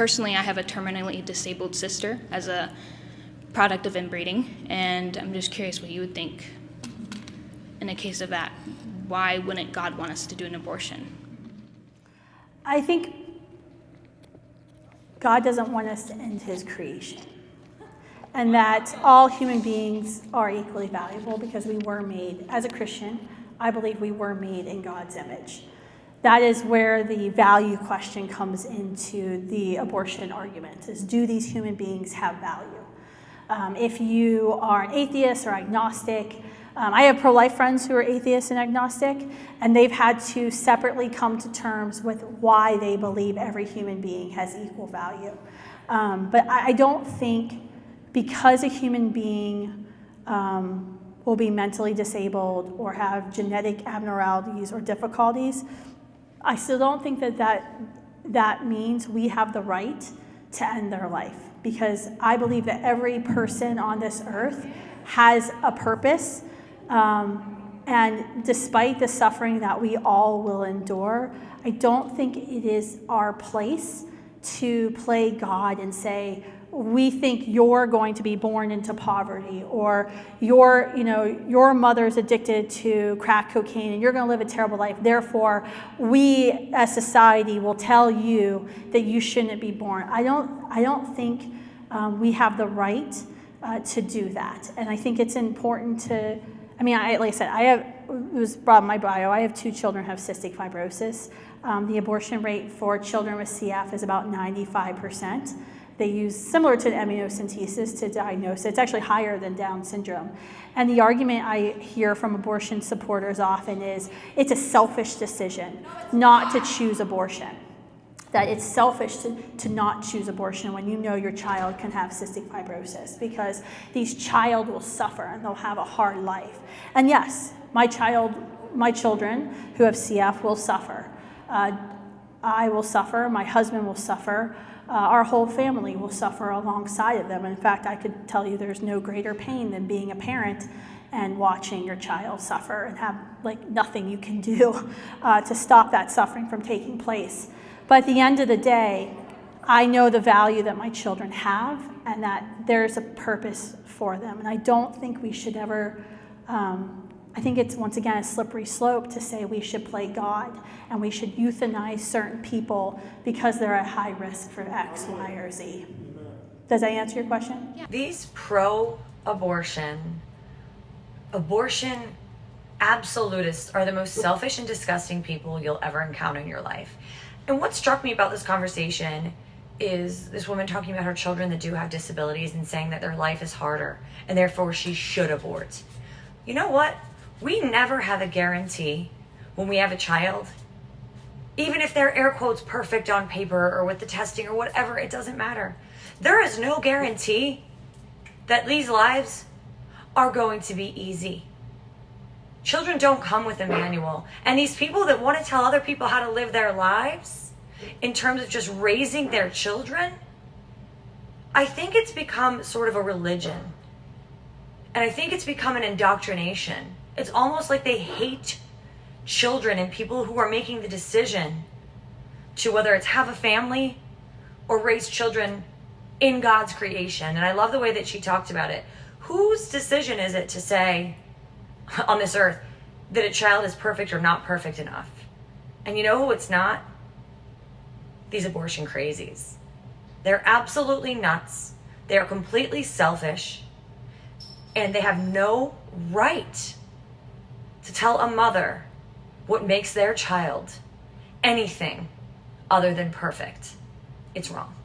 personally, I have a terminally disabled sister as a product of inbreeding, and I'm just curious what you would think in a case of that. Why wouldn't God want us to do an abortion? I think God doesn't want us to end his creation, and that all human beings are equally valuable because we were made, as a Christian, I believe we were made in God's image. That is where the value question comes into the abortion argument, is do these human beings have value? If you are an atheist or agnostic, I have pro-life friends who are atheists and agnostic, and they've had to separately come to terms with why they believe every human being has equal value. But I don't think because a human being will be mentally disabled or have genetic abnormalities or difficulties, I still don't think that means we have the right to end their life, because I believe that every person on this earth has a purpose, and despite the suffering that we all will endure, I don't think it is our place to play God and say, we think you're going to be born into poverty, or your mother's addicted to crack cocaine and you're going to live a terrible life. Therefore, we as society will tell you that you shouldn't be born. I don't think we have the right to do that. And I think it's important to, like I said, it was brought in my bio, I have 2 children who have cystic fibrosis. The abortion rate for children with CF is about 95%. They use similar to amniocentesis to diagnose it. It's actually higher than Down syndrome. And the argument I hear from abortion supporters often is it's a selfish decision not to choose abortion. That it's selfish to not choose abortion when you know your child can have cystic fibrosis, because these child will suffer and they'll have a hard life. And yes, my children who have CF will suffer. I will suffer, my husband will suffer, our whole family will suffer alongside of them. In fact, I could tell you there's no greater pain than being a parent and watching your child suffer and have nothing you can do to stop that suffering from taking place. But at the end of the day, I know the value that my children have and that there's a purpose for them. And I don't think we should ever, I think it's once again a slippery slope to say we should play God and we should euthanize certain people because they're at high risk for X, Y, or Z. Does that answer your question? Yeah. These pro-abortion, abortion absolutists are the most selfish and disgusting people you'll ever encounter in your life. And what struck me about this conversation is this woman talking about her children that do have disabilities and saying that their life is harder and therefore she should abort. You know what? We never have a guarantee when we have a child, even if they're air quotes perfect on paper or with the testing or whatever, it doesn't matter. There is no guarantee that these lives are going to be easy. Children don't come with a manual. And these people that want to tell other people how to live their lives in terms of just raising their children, I think it's become sort of a religion. And I think it's become an indoctrination. It's almost like they hate children and people who are making the decision to whether it's have a family or raise children in God's creation. And I love the way that she talked about it. Whose decision is it to say on this earth that a child is perfect or not perfect enough? And you know who it's not? These abortion crazies. They're absolutely nuts. They are completely selfish. And they have no right to tell a mother what makes their child anything other than perfect. It's wrong.